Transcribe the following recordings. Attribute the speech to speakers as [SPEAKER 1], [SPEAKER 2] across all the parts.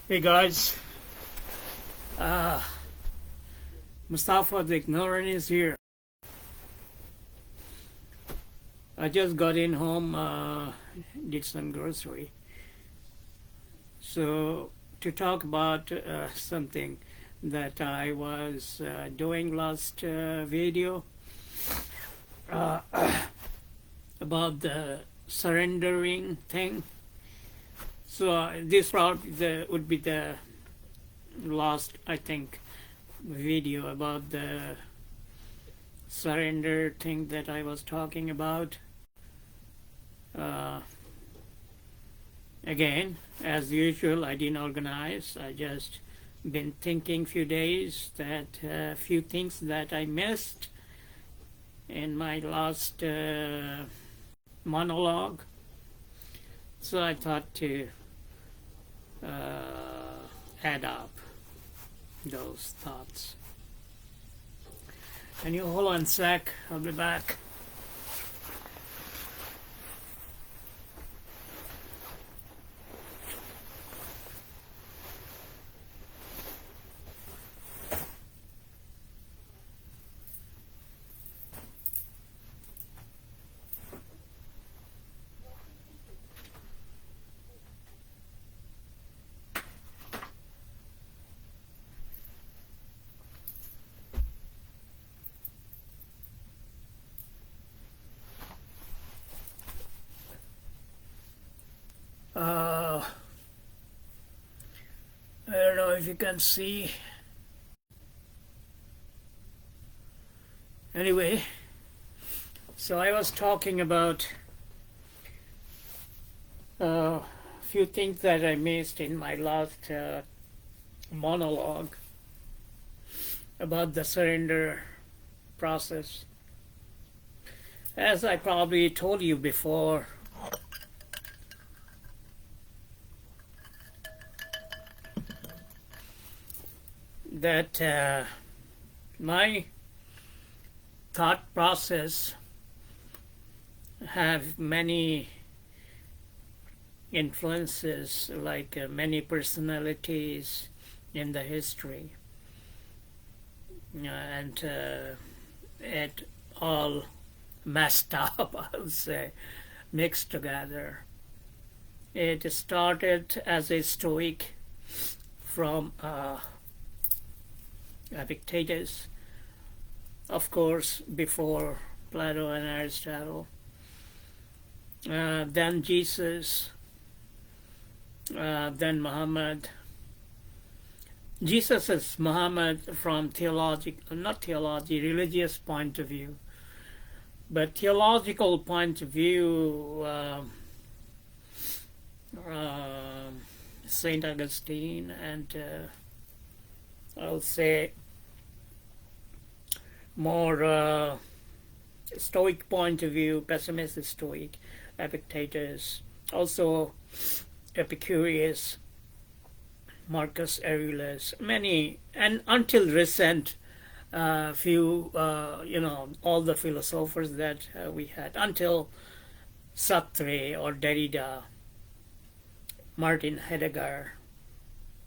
[SPEAKER 1] Hey guys, Mustafa the Ignorant is here. I just got in home, did some grocery. So to talk about something that I was doing last video about the surrendering thing. So this would be the last, I think, video about the surrender thing that I was talking about. Again, as usual, I didn't organize. I just been thinking few days that few things that I missed in my last monologue. So I thought to add up those thoughts. Can you hold on a sec? I'll be back. I don't know if you can see. Anyway, so I was talking about a few things that I missed in my last monologue about the surrender process. As I probably told you before, that my thought process have many influences, like many personalities in the history, and it all messed up, I'll say, mixed together. It started as a Stoic from Epictetus, of course, before Plato and Aristotle. Then Jesus, then Muhammad. Jesus is Muhammad from religious point of view. But theological point of view, Saint Augustine, and I'll say more Stoic point of view, pessimistic Stoic, Epictetus, also Epicurus, Marcus Aurelius, many, and until recent few, all the philosophers that we had, until Sartre or Derrida, Martin Heidegger,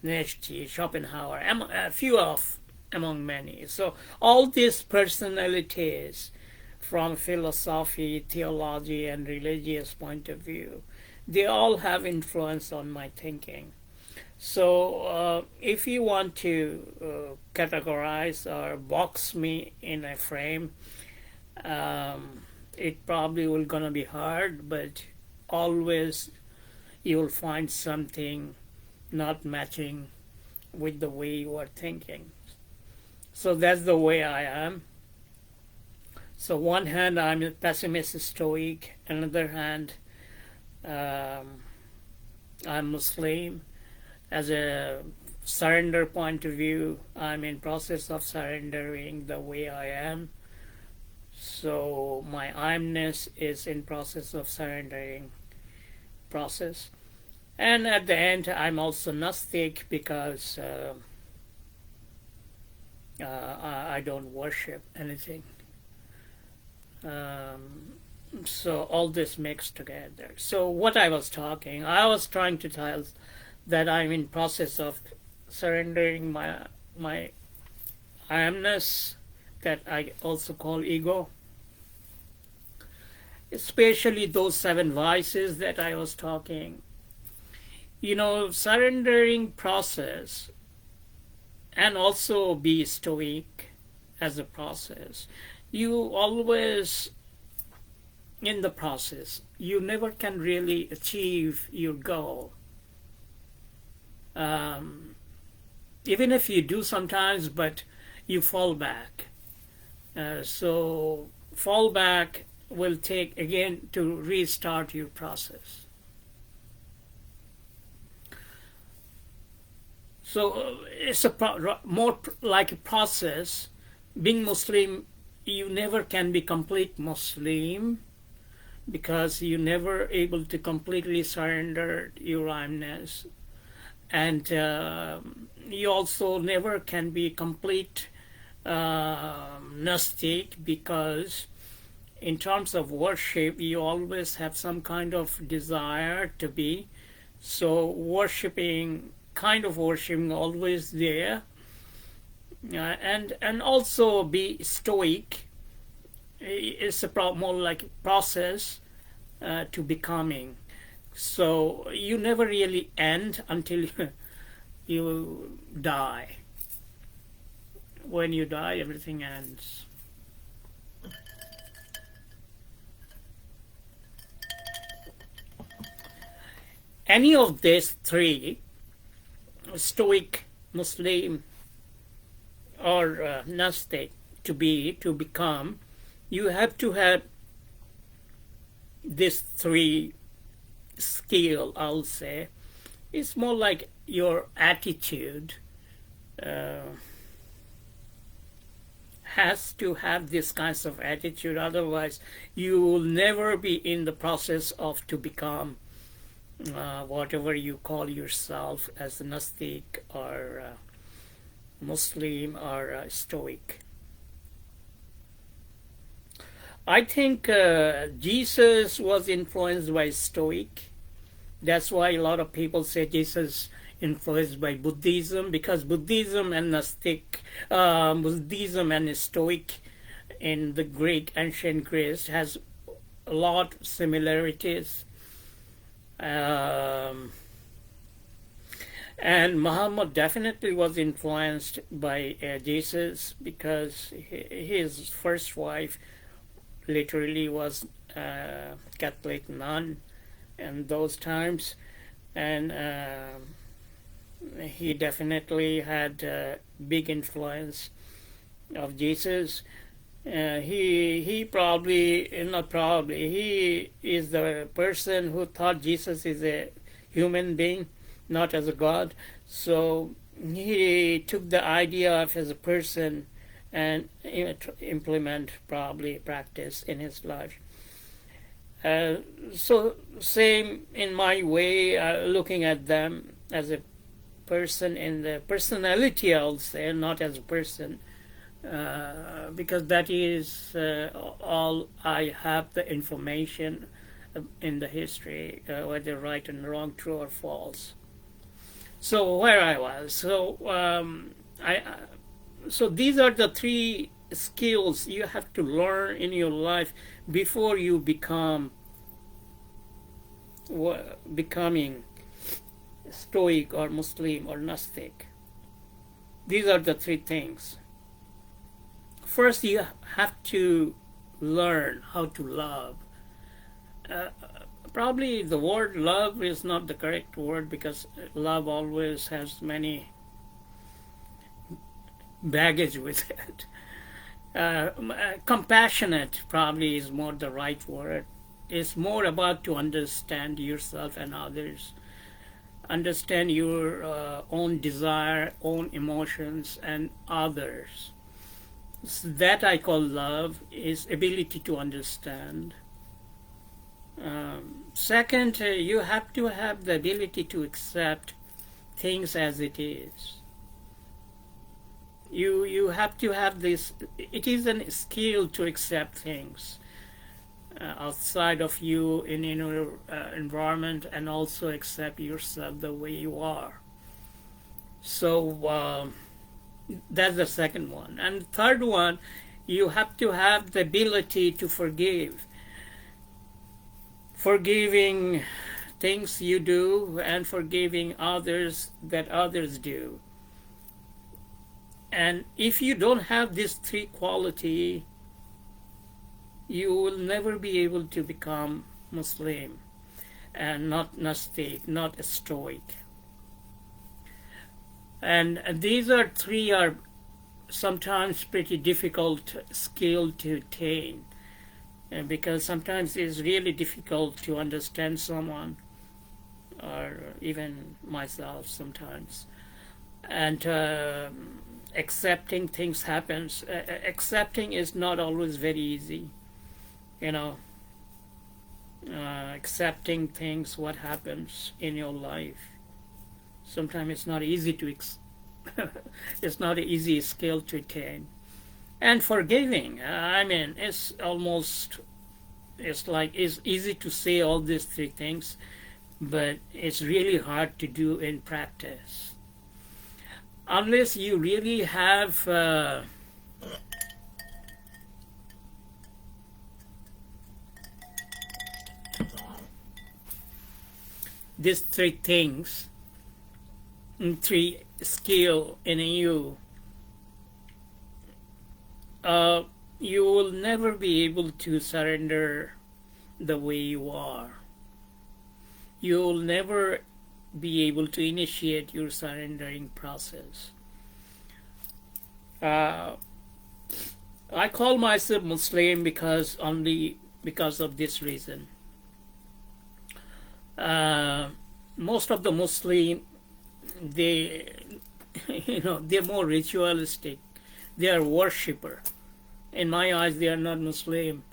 [SPEAKER 1] Nietzsche, Schopenhauer, a few of among many. So all these personalities from philosophy, theology, and religious point of view, they all have influence on my thinking. So if you want to categorize or box me in a frame, it probably will gonna be hard, but always you'll find something not matching with the way you are thinking. So that's the way I am. So one hand I'm a pessimist Stoic, another hand I'm Muslim. As a surrender point of view, I'm in process of surrendering the way I am. So my I-ness is in process of surrendering process. And at the end, I'm also Gnostic because I don't worship anything. So all this mixed together. So what I was trying to that I'm in process of surrendering my I amness, that I also call ego, especially those 7 vices that I was talking. Surrendering process, and also be stoic as a process. You always, in the process, you never can really achieve your goal. Even if you do sometimes, but you fall back. So fall back will take again to restart your process. So it's more like a process. Being Muslim, you never can be complete Muslim because you never able to completely surrender your I-ness, and you also never can be complete Gnostic, because in terms of worship you always have some kind of desire to be, so worshiping always there, and also be stoic. It's more like a process to becoming. So you never really end until you die. When you die, everything ends. Any of these 3, stoic, Muslim, or Gnostic, to become, you have to have these 3 skill, I'll say. It's more like your attitude has to have this kinds of attitude, otherwise you will never be in the process of to become whatever you call yourself as a Gnostic or Muslim or Stoic. I think Jesus was influenced by Stoic. That's why a lot of people say Jesus influenced by Buddhism, because Buddhism and Buddhism and Stoic in the ancient Greece has a lot of similarities. And Muhammad definitely was influenced by Jesus, because his first wife literally was Catholic nun in those times, and he definitely had a big influence of Jesus. He is the person who thought Jesus is a human being, not as a god. So he took the idea of as a person and implement practice in his life. So same in my way, looking at them as a person in the personality, I'll say, not as a person, because that is all I have the information in the history, whether right and wrong, true or false. So where I was, so so these are the 3 skills you have to learn in your life before you becoming Stoic or Muslim or Gnostic. These are the 3 things. First, you have to learn how to love. Probably the word love is not the correct word, because love always has many baggage with it. Compassionate probably is more the right word. It's more about to understand yourself and others, understand your own desire, own emotions, and others. So that I call love, is ability to understand. Second, you have to have the ability to accept things as it is. You have to have this. It is a skill to accept things. outside of you in your environment, and also accept yourself the way you are. So that's the second one. And the third one, you have to have the ability to forgive. Forgiving things you do and forgiving others that others do. And if you don't have these three qualities, you will never be able to become Muslim and not Nastic, not a Stoic. And these are three are sometimes pretty difficult skill to attain, because sometimes it's really difficult to understand someone, or even myself sometimes. And accepting things happens. Accepting is not always very easy, you know. Accepting things, what happens in your life. Sometimes it's not easy to it's not an easy skill to attain. And forgiving, I mean, it's easy to say all these three things, but it's really hard to do in practice. Unless you really have these three things, three skill in you, you will never be able to surrender the way you are. You will never be able to initiate your surrendering process. I call myself Muslim because of this reason. Most of the Muslim, they're more ritualistic. They are worshipper. In my eyes, they are not Muslim.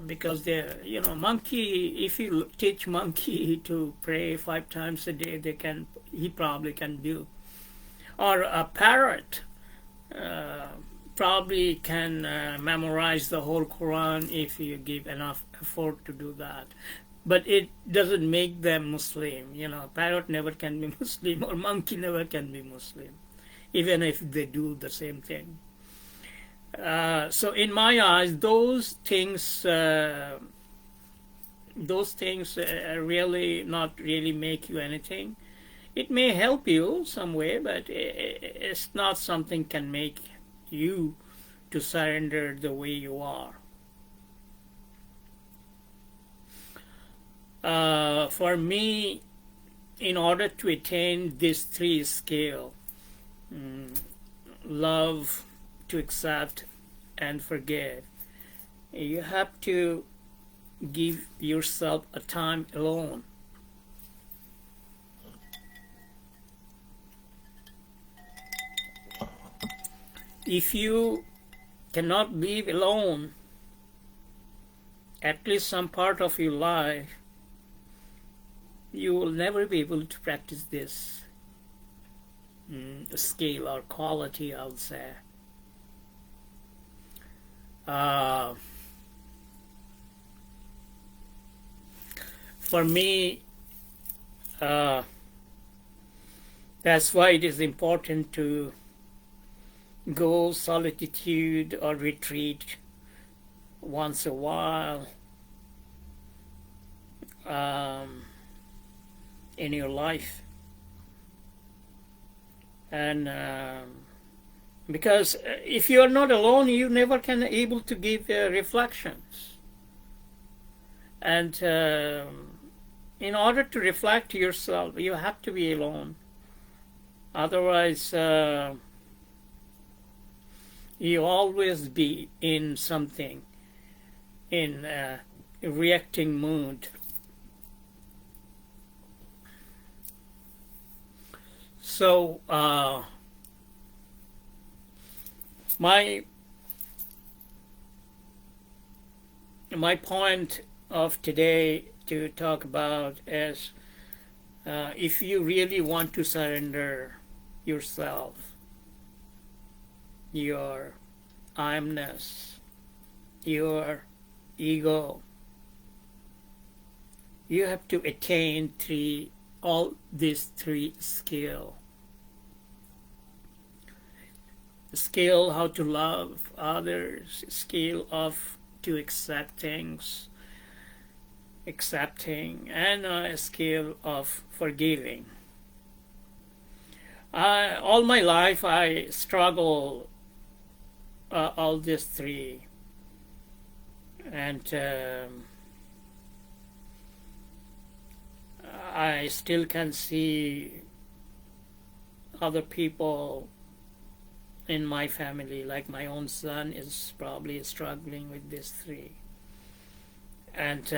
[SPEAKER 1] Because they're, monkey, if you teach monkey to pray 5 times a day, he probably can do. Or a parrot probably can memorize the whole Quran if you give enough effort to do that. But it doesn't make them Muslim. Parrot never can be Muslim, or monkey never can be Muslim, even if they do the same thing. So in my eyes, those things really not really make you anything. It may help you some way, but it's not something can make you to surrender the way you are. For me, in order to attain these three skills, love, to accept, and forgive, you have to give yourself a time alone. If you cannot live alone at least some part of your life, you will never be able to practice this skill or quality, I would say. For me, that's why it is important to go solitude or retreat once a while in your life. And because if you are not alone, you never can able to give reflections. And in order to reflect yourself, you have to be alone. Otherwise, you always be in something, in a reacting mood. So my point of today to talk about is, if you really want to surrender yourself, your I-amness, your ego, you have to attain all these three skills. Skill how to love others, skill of to accept things, accepting, and a skill of forgiving. All my life I struggle all these three, and I still can see other people in my family, like my own son is probably struggling with these three. And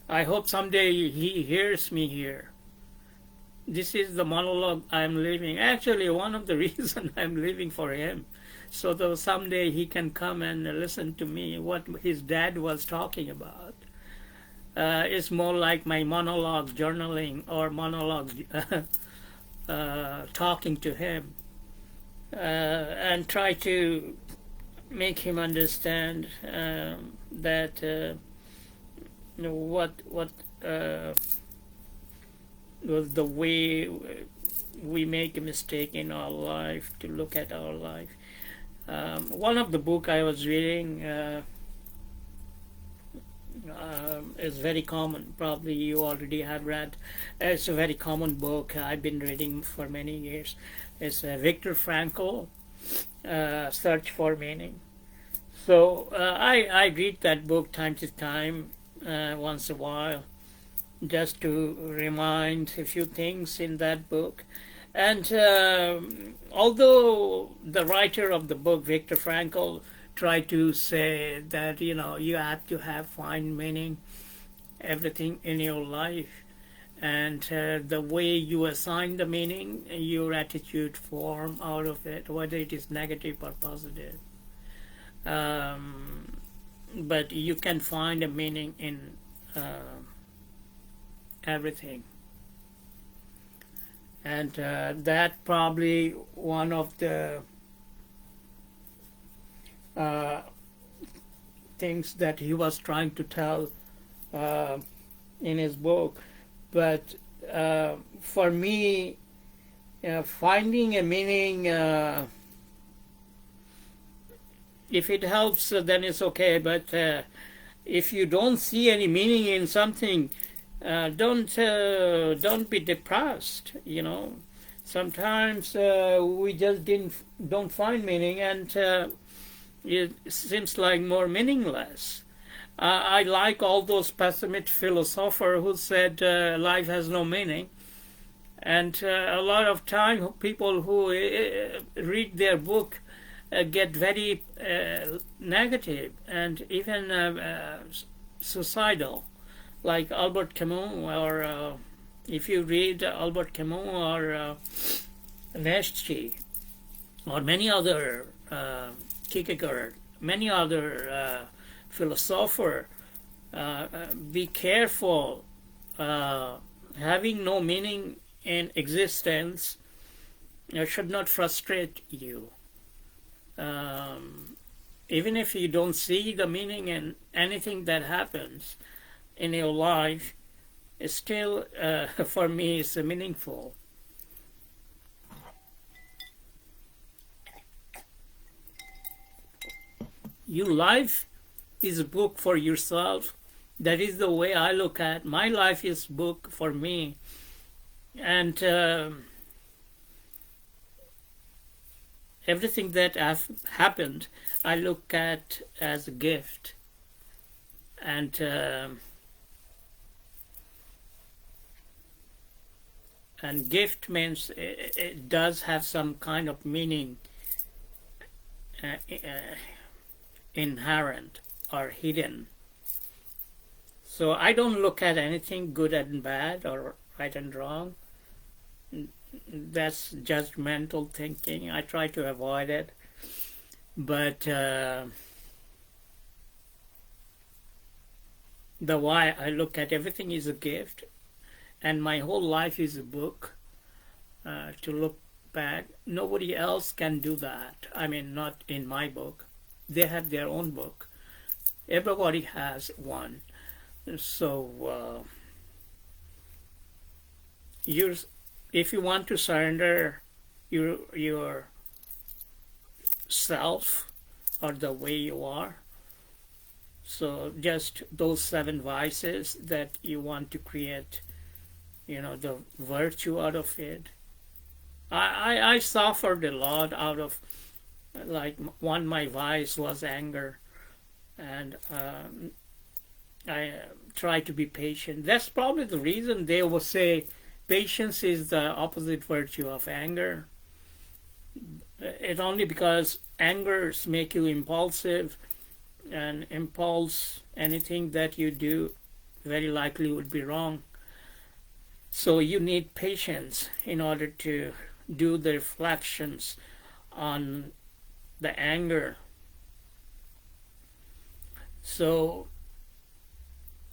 [SPEAKER 1] I hope someday he hears me here. This is the monologue I'm living. Actually, one of the reasons I'm living for him, so that someday he can come and listen to me what his dad was talking about. It's more like my monologue journaling or monologue talking to him, and try to make him understand that what the way we make a mistake in our life, to look at our life. One of the book I was reading is very common. Probably you already have read. It's a very common book I've been reading for many years. It's Viktor Frankl, Search for Meaning. So I read that book time to time, once a while, just to remind a few things in that book. And although the writer of the book, Viktor Frankl, tried to say that you have to find meaning everything in your life, and the way you assign the meaning, your attitude form out of it, whether it is negative or positive. But you can find a meaning in everything. And that probably one of the things that he was trying to tell in his book. But for me, finding a meaning, if it helps, then it's okay. But if you don't see any meaning in something, don't be depressed. Sometimes we just don't find meaning, and it seems like more meaningless. I like all those pessimist philosophers who said life has no meaning, and a lot of time people who read their book get very negative and even suicidal, like Albert Camus, or if you read Albert Camus or Nietzsche, or many other Kierkegaard, many other philosophers, be careful. Having no meaning in existence should not frustrate you. Even if you don't see the meaning in anything that happens in your life, it's still, for me, it's meaningful. Your life is a book for yourself. That is the way I look at my life. Is book for me, and everything that have happened, I look at as a gift, and gift means it does have some kind of meaning inherent or hidden. So I don't look at anything good and bad or right and wrong. That's judgmental thinking. I try to avoid it. But the why I look at everything is a gift, and my whole life is a book to look back. Nobody else can do that. I mean, not in my book. They have their own book. Everybody has one. So if you want to surrender your self or the way you are, so just those 7 vices that you want to create, the virtue out of it. I suffered a lot out of, like, my vice was anger, and I try to be patient. That's probably the reason they will say patience is the opposite virtue of anger. It's only because angers make you impulsive, and impulse, anything that you do, very likely would be wrong. So you need patience in order to do the reflections on the anger. So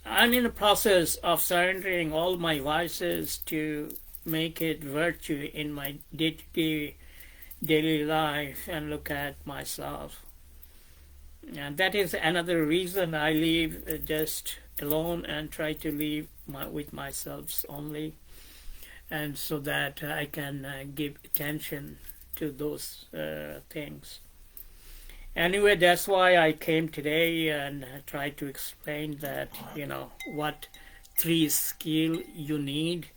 [SPEAKER 1] I'm in the process of surrendering all my vices to make it virtue in my day-to-day daily life and look at myself. And that is another reason I live just alone and try to live with myself only, and so that I can give attention to those things. Anyway, that's why I came today and try to explain that, what 3 skill you need.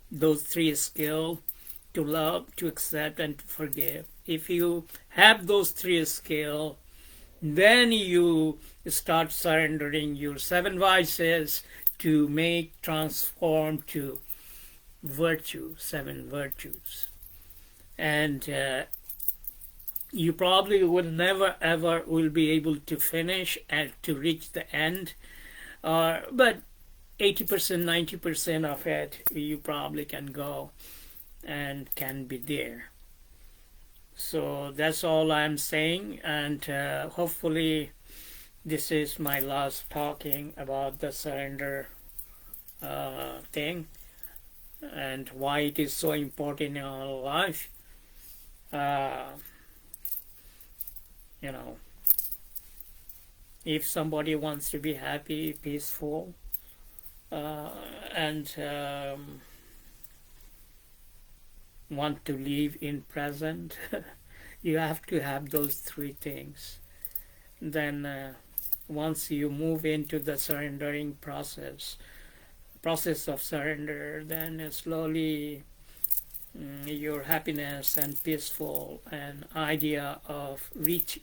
[SPEAKER 1] Those 3 skills: to love, to accept, and to forgive. If you have those 3 skills, then you start surrendering your 7 vices to transform to virtue, 7 virtues. And you probably will never ever will be able to finish and to reach the end, but 80%, 90% of it you probably can go and can be there. So that's all I'm saying, and hopefully this is my last talking about the surrender thing and why it is so important in our life. If somebody wants to be happy, peaceful, and want to live in present, you have to have those 3 things. Then once you move into the surrendering process of surrender, then slowly your happiness and peaceful and idea of make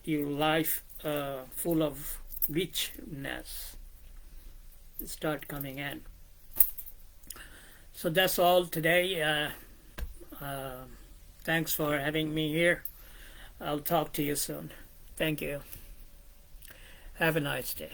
[SPEAKER 1] your life full of richness start coming in. So that's all today. Thanks for having me here. I'll talk to you soon. Thank you. Have a nice day.